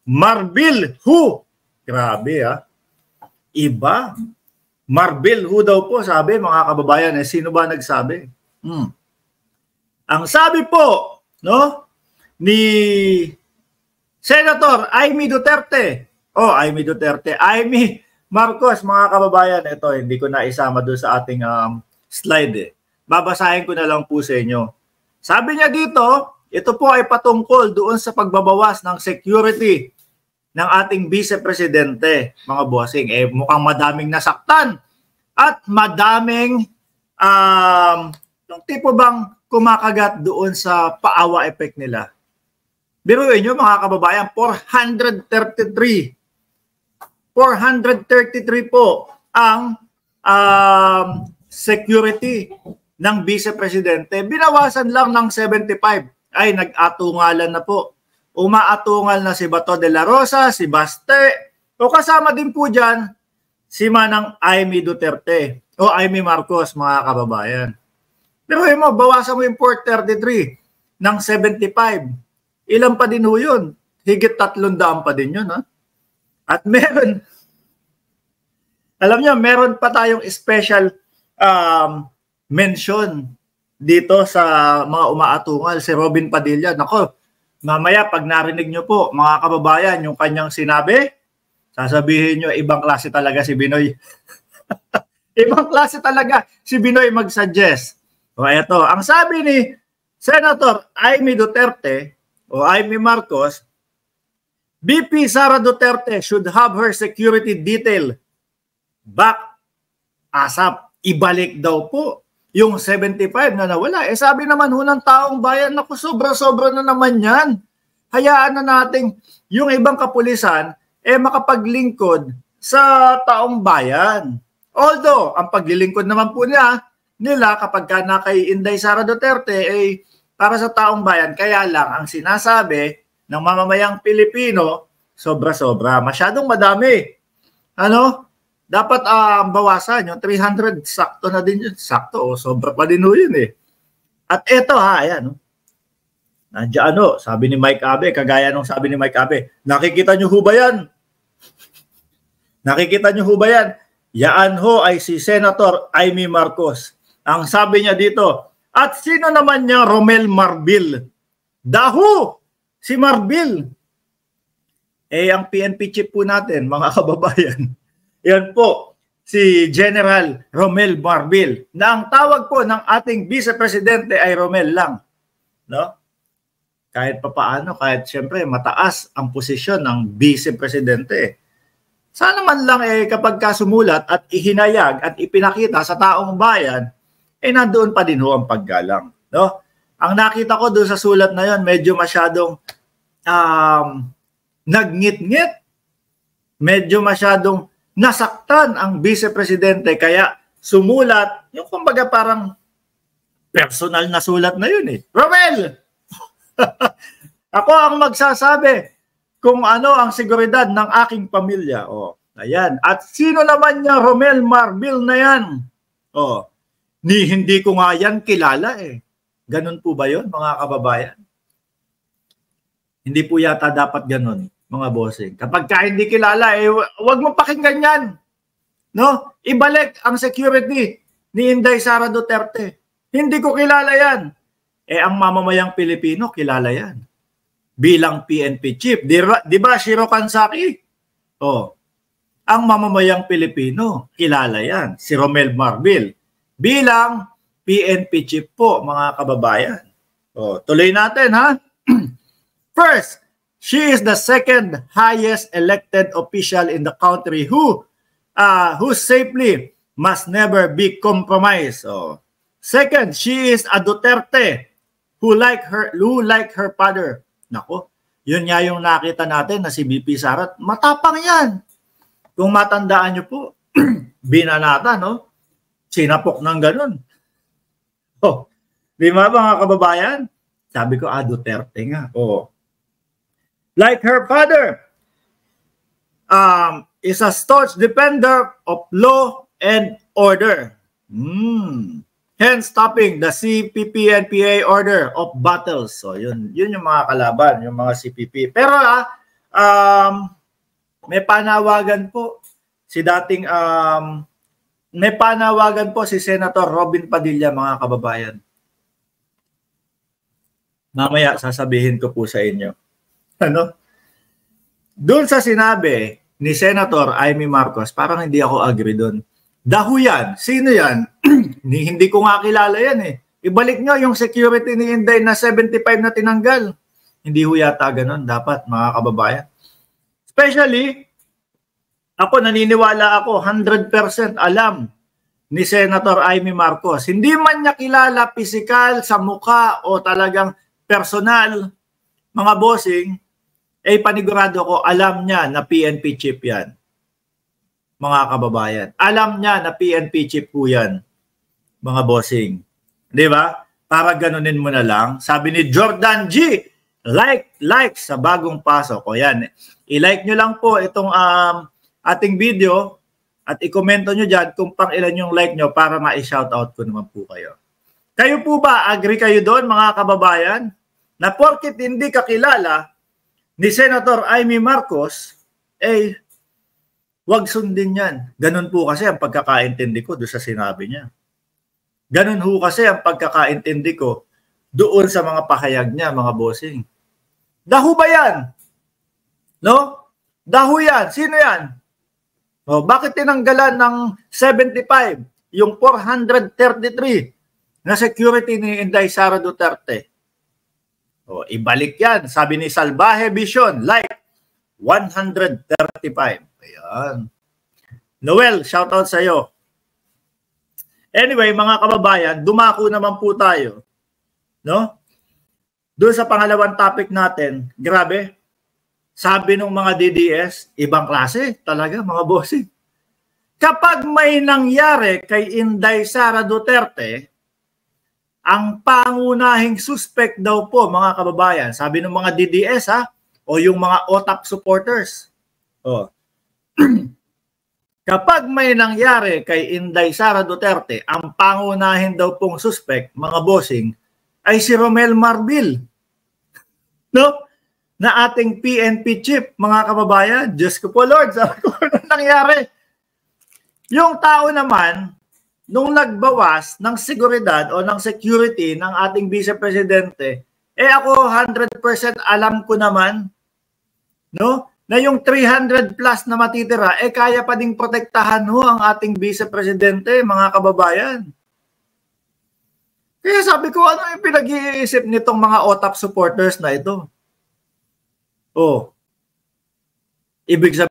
Marbil Hu. Grabe Iba. Marbil Hu daw po, sabi mga kababayan. Sino ba nagsabi? Ang sabi po, no, ni Senator Amy Duterte. Amy Duterte. Amy Marcos, mga kababayan. Ito, hindi ko na isama doon sa ating slide. Babasahin ko na lang po sa inyo. Sabi niya dito, ito po ay patungkol doon sa pagbabawas ng security ng ating vice-presidente, mga bossing. Mukhang madaming nasaktan at madaming yung tipo bang kumakagat doon sa paawa effect nila. Biruin nyo mga kababayan, 433 po ang security ng vice-presidente. Binawasan lang ng 75. Ay, nag-atungalan na po. Umaatungal na si Bato de la Rosa, si Baste, o kasama din po dyan si Manang Amy Duterte o Amy Marcos, mga kababayan. Pero mo, bawasan mo yung 433 ng 75. Ilan pa din ho yun? Higit 300 pa din yun. At meron, alam niyo, meron pa tayong special mention dito sa mga umaatungal, si Robin Padilla. Nako, mamaya pag narinig nyo po, mga kababayan, yung kanyang sinabi, sasabihin nyo, ibang klase talaga si Binoy. Ibang klase talaga si Binoy mag-suggest. Eto, ang sabi ni Senator Amy Duterte o Amy Marcos, VP Sara Duterte should have her security detail back ASAP. Ibalik daw po yung 75 na nawala. Sabi naman ho ng taong bayan, naku, sobra-sobra na naman yan. Hayaan na natin yung ibang kapulisan makapaglingkod sa taong bayan. Although, ang paglilingkod naman po nila kapag ka na kay Inday Sara Duterte para sa taong bayan. Kaya lang, ang sinasabi ng mamamayang Pilipino, sobra-sobra. Masyadong madami. Dapat bawasan yung 300, sakto na din yun. Sakto, sobra pa din yun At eto ayan. Nandiyan sabi ni Mike Abe, kagaya nung sabi ni Mike Abe, nakikita nyo ho ba yan? Nakikita nyo ho ba yan? Yaan ho ay si Senator Amy Marcos. Ang sabi niya dito, at sino naman niya Romel Marbil? Daho! Si Marbil. Ang PNP chief po natin, mga kababayan. Yan po, si General Romel Marbil, na ang tawag po ng ating vice-presidente ay Romel lang. No? Kahit papaano, kahit siyempre mataas ang posisyon ng vice-presidente. Sana man lang kapag kasumulat at ihinayag at ipinakita sa taong bayan, nandoon pa din ho ang paggalang. No? Ang nakita ko doon sa sulat na yon, medyo masyadong nagngit-ngit. Medyo masyadong nasaktan ang vice-presidente kaya sumulat, yung kumbaga parang personal na sulat na yun Romel! Ako ang magsasabi kung ano ang seguridad ng aking pamilya. Ayan. At sino naman niya Romel Marbil na yan? Hindi ko nga yan kilala Ganun po ba yun, mga kababayan? Hindi po yata dapat ganun, mga bossing. Kapag hindi kilala, huwag mo pakinggan yan. No? Ibalik ang security ni Inday Sara Duterte. Hindi ko kilala yan. Ang mamamayang Pilipino, kilala yan. Bilang PNP chief. Di ba, Shiro Kansaki? Ang mamamayang Pilipino, kilala yan. Si Romel Marbil. Bilang PNP chief po, mga kababayan. Tuloy natin, ha? First, she is the second highest elected official in the country who safely must never be compromised. Second, she is a Duterte who like her father. Nako, yun nga yung nakita natin na si VP Sara. Matapang yan. Kung matandaan nyo po, binanata, no? Sinapok ng ganun. Di ba mga kababayan? Sabi ko, Duterte nga. Like her father, is a staunch defender of law and order. Hence stopping the CPP-NPA order of battles. So yun yung mga kalaban, yung mga CPP. Pero may panawagan po si Senator Robin Padilla, mga kababayan. Mamaya sasabihin ko po sa inyo. Ano? Doon sa sinabi ni Senator Amy Marcos, parang hindi ako agree doon. Daho yan. Sino yan? Hindi ko nga kilala yan eh. Ibalik nyo yung security ni Inday na 75 na tinanggal. Hindi ho yata ganun dapat, mga kababayan. Especially, ako naniniwala ako, 100% alam ni Senator Amy Marcos. Hindi man niya kilala physical sa mukha o talagang personal, mga bossing, panigurado ko, alam niya na PNP chief yan. Mga kababayan. Alam niya na PNP chief po yan, mga bossing. Di ba? Para ganunin mo na lang. Sabi ni Jordan G, like sa bagong pasok. O yan. I-like nyo lang po itong ating video at i-komento nyo dyan kung pang ilan yung like nyo para ma-shoutout ko naman po kayo. Kayo po ba, agree kayo doon, mga kababayan, na porkit hindi kakilala ni Senator Amy Marcos, wag sundin yan. Ganun po kasi ang pagkakaintindi ko doon sa sinabi niya. Ganun ho kasi ang pagkakaintindi ko doon sa mga pahayag niya, mga bossing. Daho ba yan? No? Daho yan. Sino yan? O, bakit tinanggalan ng 75 yung 433 na security ni Inday Sara Duterte? O, ibalik yan. Sabi ni Salvaje Vision, like 135. Ayan. Noel, shoutout sa iyo. Anyway, mga kababayan, dumako naman po tayo. No? Doon sa pangalawang topic natin, grabe. Sabi ng mga DDS, ibang klase talaga, mga bossing. Kapag may nangyari kay Inday Sara Duterte, ang pangunahing suspect daw po, mga kababayan, sabi ng mga DDS o yung mga OTAP supporters. Kapag may nangyari kay Inday Sara Duterte, ang pangunahin daw pong suspect, mga bossing, ay si Romel Marbil. No? Na ating PNP chief, mga kababayan. Diyos ko po, Lord, sabi ko, ano nangyari? Yung tao naman, nung nagbawas ng seguridad o ng security ng ating vice-presidente, ako 100% alam ko naman, no, na yung 300 plus na matitira, kaya pa ding protektahan ang ating vice-presidente, mga kababayan. Kaya sabi ko, ano yung pinag-iisip nitong mga OTAP supporters na ito? Ibig sabihin,